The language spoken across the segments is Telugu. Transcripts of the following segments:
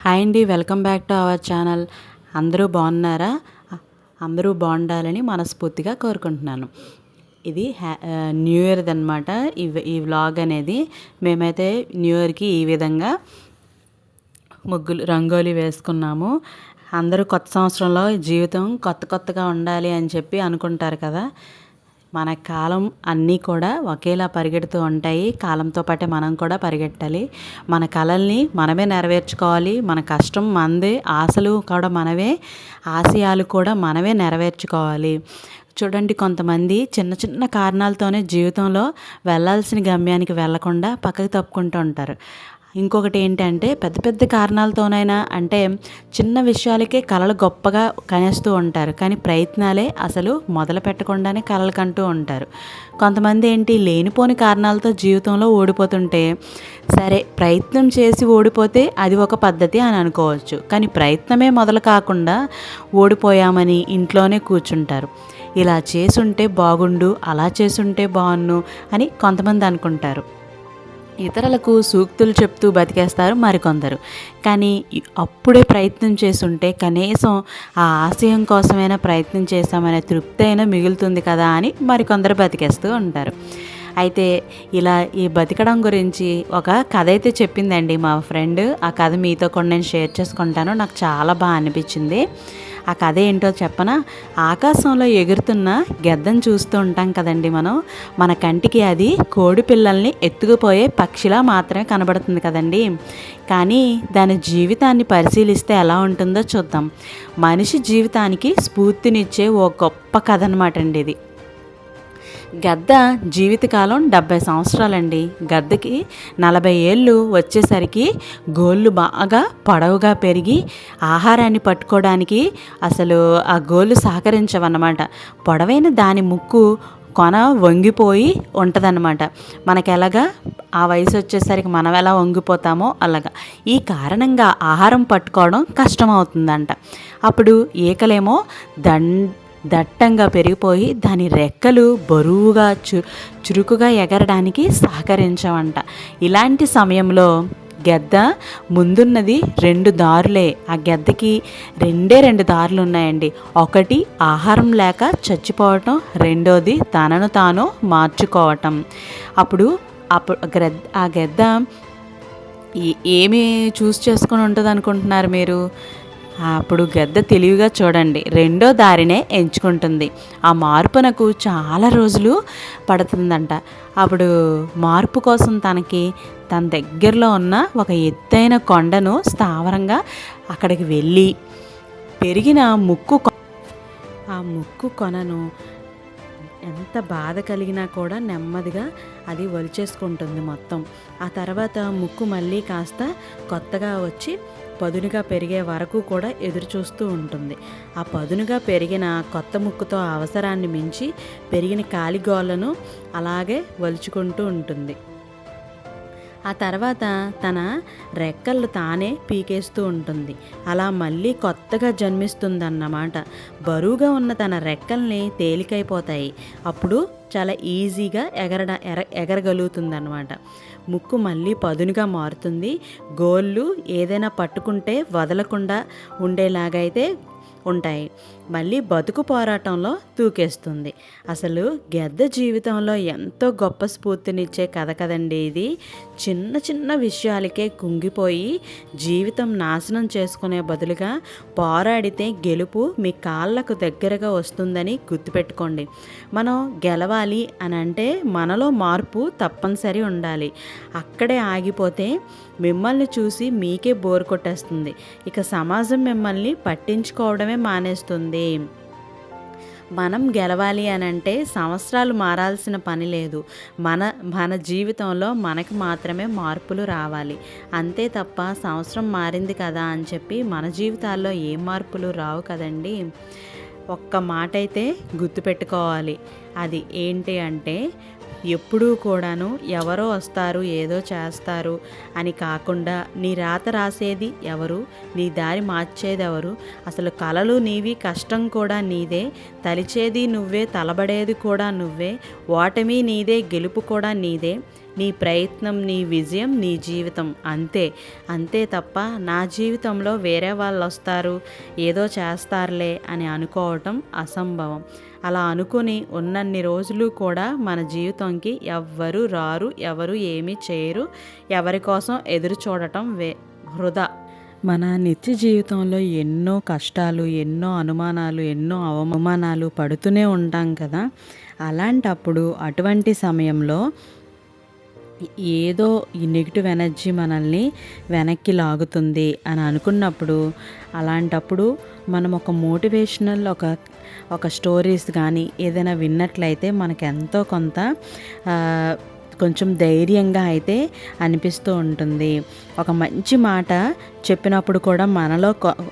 హాయ్ అండి, welcome back to our channel. అందరూ బాగున్నారా? అందరూ బాగుండాలని మనస్ఫూర్తిగా కోరుకుంటున్నాను. ఇది న్యూ ఇయర్ది అనమాట. ఈ వ్లాగ్ అనేది మేమైతే న్యూ ఇయర్కి ఈ విధంగా ముగ్గులు రంగోలీ వేసుకున్నాము. అందరూ కొత్త సంవత్సరంలో జీవితం కొత్తగా ఉండాలి అని చెప్పి అనుకుంటారు కదా. మన కాలం అన్నీ కూడా ఒకేలా పరిగెడుతూ ఉంటాయి. కాలంతో పాటే మనం కూడా పరిగెట్టాలి. మన కలల్ని మనమే నెరవేర్చుకోవాలి. మన కష్టం మనదే, ఆశలు కూడా మనవే, ఆశయాలు కూడా మనమే నెరవేర్చుకోవాలి. చూడండి, కొంతమంది చిన్న చిన్న కారణాలతోనే జీవితంలో వెళ్ళాల్సిన గమ్యానికి వెళ్ళకుండా పక్కకు తప్పుకుంటూ ఉంటారు. ఇంకొకటి ఏంటంటే, పెద్ద పెద్ద కారణాలతోనైనా అంటే చిన్న విషయాలకే కలలు గొప్పగా కనేస్తూ ఉంటారు. కానీ ప్రయత్నాలే అసలు మొదలు పెట్టకుండానే కలలు కంటూ ఉంటారు. కొంతమంది ఏంటి, లేనిపోని కారణాలతో జీవితంలో ఓడిపోతుంటే, సరే ప్రయత్నం చేసి ఓడిపోతే అది ఒక పద్ధతి అని అనుకోవచ్చు. కానీ ప్రయత్నమే మొదలు కాకుండా ఓడిపోయామని ఇంట్లోనే కూర్చుంటారు. ఇలా చేసుంటే బాగుండు, అలా చేసుంటే బాగున్ను అని కొంతమంది అనుకుంటారు. ఇతరులకు సూక్తులు చెప్తూ బతికేస్తారు మరికొందరు. కానీ అప్పుడే ప్రయత్నం చేసుంటే కనీసం ఆ ఆశయం కోసమైనా ప్రయత్నం చేశామనే తృప్తి అయినా మిగులుతుంది కదా అని మరికొందరు బతికేస్తూ ఉంటారు. అయితే ఇలా ఈ బతికడం గురించి ఒక కథ అయితే చెప్పిందండి మా ఫ్రెండ్. ఆ కథ మీతో కూడా నేను షేర్ చేసుకుంటాను. నాకు చాలా బాగా అనిపించింది. ఆ కథ ఏంటో చెప్పనా? ఆకాశంలో ఎగురుతున్న గెద్దను చూస్తూ ఉంటాం కదండి మనం. మన కంటికి అది కోడి పిల్లల్ని ఎత్తుకుపోయే పక్షిలా మాత్రమే కనబడుతుంది కదండి. కానీ దాని జీవితాన్ని పరిశీలిస్తే ఎలా ఉంటుందో చూద్దాం. మనిషి జీవితానికి స్ఫూర్తినిచ్చే ఓ గొప్ప కథ అనమాట అండి ఇది. గద్ద జీవితకాలం 70 సంవత్సరాలండి. గద్దకి 40 ఏళ్ళు వచ్చేసరికి గోళ్ళు బాగా పొడవుగా పెరిగి ఆహారాన్ని పట్టుకోవడానికి అసలు ఆ గోళ్ళు సహకరించవన్నమాట. పొడవైన దాని ముక్కు కొన వంగిపోయి ఉంటుందన్నమాట. మనకెలాగా ఆ వయసు వచ్చేసరికి మనం ఎలా వంగిపోతామో అలాగా. ఈ కారణంగా ఆహారం పట్టుకోవడం కష్టమవుతుందంట. అప్పుడు ఈకలేమో దట్టంగా పెరిగిపోయి దాని రెక్కలు బరువుగా చురుకుగా ఎగరడానికి సహకరించవంట. ఇలాంటి సమయంలో గెద్ద ముందున్నది 2 దారులే. ఆ గెద్దకి 2 దారులు ఉన్నాయండి. ఒకటి ఆహారం లేక చచ్చిపోవటం, రెండోది తనను తాను మార్చుకోవటం. అప్పుడు ఆ గెద్ద ఏమి చేసుకొని ఉంటుంది అనుకుంటున్నారు మీరు? అప్పుడు గద్ద తెలివిగా చూడండి, 2వ దారినే ఎంచుకుంటుంది. ఆ మార్పునకు చాలా రోజులు పడుతుందంట. అప్పుడు మార్పు కోసం తన దగ్గరలో ఉన్న ఒక ఎత్తైన కొండను స్థావరంగా అక్కడికి వెళ్ళి పెరిగిన ఆ ముక్కు కొనను ఎంత బాధ కలిగినా కూడా నెమ్మదిగా అది ఒలిచేసుకుంటుంది మొత్తం. ఆ తర్వాత ముక్కు మళ్ళీ కాస్త కొత్తగా వచ్చి పదునుగా పెరిగే వరకు కూడా ఎదురు చూస్తూ ఉంటుంది. ఆ పదునుగా పెరిగిన కొత్త ముక్కుతో అవసరాన్ని మించి పెరిగిన కాలిగోళ్లను అలాగే వలుచుకుంటూ ఉంటుంది. ఆ తర్వాత తన రెక్కలు తానే పీకేస్తూ ఉంటుంది. అలా మళ్ళీ కొత్తగా జన్మిస్తుందన్నమాట. బరువుగా ఉన్న తన రెక్కల్ని తేలికైపోతాయి. అప్పుడు చాలా ఈజీగా ఎగరగలుగుతుందన్నమాట. ముక్కు మళ్ళీ పదునుగా మారుతుంది. గోళ్ళు ఏదైనా పట్టుకుంటే వదలకుండా ఉండేలాగైతే ఉంటాయి. మళ్ళీ బతుకు పోరాటంలో దూకేస్తుంది. అసలు గెద్ద జీవితంలో ఎంతో గొప్ప స్ఫూర్తినిచ్చే కథ కదండి ఇది. చిన్న చిన్న విషయాలకే కుంగిపోయి జీవితం నాశనం చేసుకునే బదులుగా పోరాడితే గెలుపు మీ కాళ్ళకు దగ్గరగా వస్తుందని గుర్తుపెట్టుకోండి. మనం గెలవాలి అని అంటే మనలో మార్పు తప్పనిసరి ఉండాలి. అక్కడే ఆగిపోతే మిమ్మల్ని చూసి మీకే బోర్ కొట్టేస్తుంది. ఇక సమాజం మిమ్మల్ని పట్టించుకోవడమే మానేస్తుంది. మనం గెలవాలి అని అంటే సంవత్సరాలు మారాల్సిన పని లేదు. మన జీవితంలో మనకి మాత్రమే మార్పులు రావాలి. అంతే తప్ప సంవత్సరం మారింది కదా అని చెప్పి మన జీవితాల్లో ఏ మార్పులు రావు కదండి. ఒక్క మాట అయితే గుర్తుపెట్టుకోవాలి. అది ఏంటి అంటే, ఎప్పుడూ కూడాను ఎవరో వస్తారు, ఏదో చేస్తారు అని కాకుండా నీ రాత రాసేది ఎవరు, నీ దారి మార్చేది ఎవరు, అసలు కలలు నీవి, కష్టం కూడా నీదే, తలిచేది నువ్వే, తలబడేది కూడా నువ్వే, ఓటమి నీదే, గెలుపు కూడా నీదే. నీ ప్రయత్నం, నీ విజయం, నీ జీవితం అంతే. అంతే తప్ప నా జీవితంలో వేరే వాళ్ళు వస్తారు, ఏదో చేస్తారులే అని అనుకోవటం అసంభవం. అలా అనుకుని ఉన్నన్ని రోజులు కూడా మన జీవితంకి ఎవ్వరు రారు, ఎవరు ఏమీ చేయరు. ఎవరి కోసం ఎదురు చూడటం వృధా. మన నిత్య జీవితంలో ఎన్నో కష్టాలు, ఎన్నో అనుమానాలు, ఎన్నో అవమానాలు పడుతూనే ఉంటాం కదా. అలాంటప్పుడు అటువంటి సమయంలో ఏదో ఈ నెగిటివ్ ఎనర్జీ మనల్ని వెనక్కి లాగుతుంది అని అనుకున్నప్పుడు, అలాంటప్పుడు మనం ఒక మోటివేషనల్ ఒక స్టోరీస్ కానీ ఏదైనా విన్నట్లయితే మనకు ఎంతో కొంత కొంచెం ధైర్యంగా అయితే అనిపిస్తూ ఉంటుంది. ఒక మంచి మాట చెప్పినప్పుడు కూడా మనలో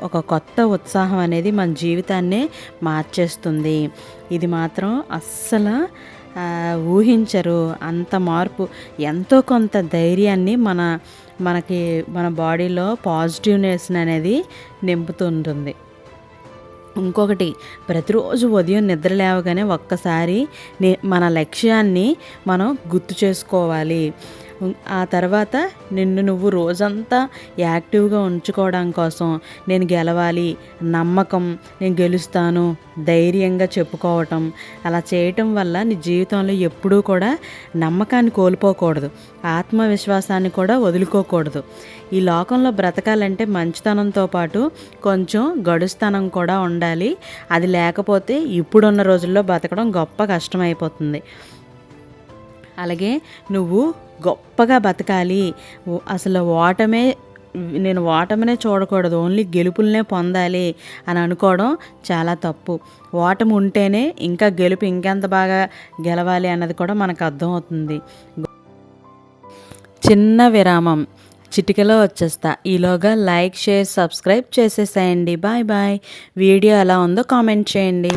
ఒక కొత్త ఉత్సాహం అనేది మన జీవితాన్నే మార్చేస్తుంది. ఇది మాత్రం అస్సలు ఊహించరు. అంత మార్పు, ఎంతో కొంత ధైర్యాన్ని మన బాడీలో పాజిటివ్నెస్ అనేది నింపుతుంటుంది. ఇంకొకటి, ప్రతిరోజు ఉదయం నిద్ర లేవగానే ఒక్కసారి మన లక్ష్యాన్ని మనం గుర్తు చేసుకోవాలి. ఆ తర్వాత నిన్ను నువ్వు రోజంతా యాక్టివ్గా ఉంచుకోవడం కోసం నేను గెలవాలి, నమ్మకం, నేను గెలుస్తాను, ధైర్యంగా చెప్పుకోవటం, అలా చేయటం వల్ల నీ జీవితంలో ఎప్పుడూ కూడా నమ్మకాన్ని కోల్పోకూడదు, ఆత్మవిశ్వాసాన్ని కూడా వదులుకోకూడదు. ఈ లోకంలో బ్రతకాలంటే మంచితనంతో పాటు కొంచెం గడుస్తనం కూడా ఉండాలి. అది లేకపోతే ఇప్పుడున్న రోజుల్లో బ్రతకడం గొప్ప కష్టమైపోతుంది. అలాగే నువ్వు గొప్పగా బతకాలి, అసలు నేను ఓటమినే చూడకూడదు, ఓన్లీ గెలుపులనే పొందాలి అని అనుకోవడం చాలా తప్పు. ఓటమి ఉంటేనే ఇంకా గెలుపు ఇంకెంత బాగా గెలవాలి అన్నది కూడా మనకు అర్థమవుతుంది. చిన్న విరామం, చిటికలో వచ్చేస్తా. ఈలోగా లైక్, షేర్, సబ్స్క్రైబ్ చేసేసేయండి. Bye bye. వీడియో ఎలా ఉందో కామెంట్ చేయండి.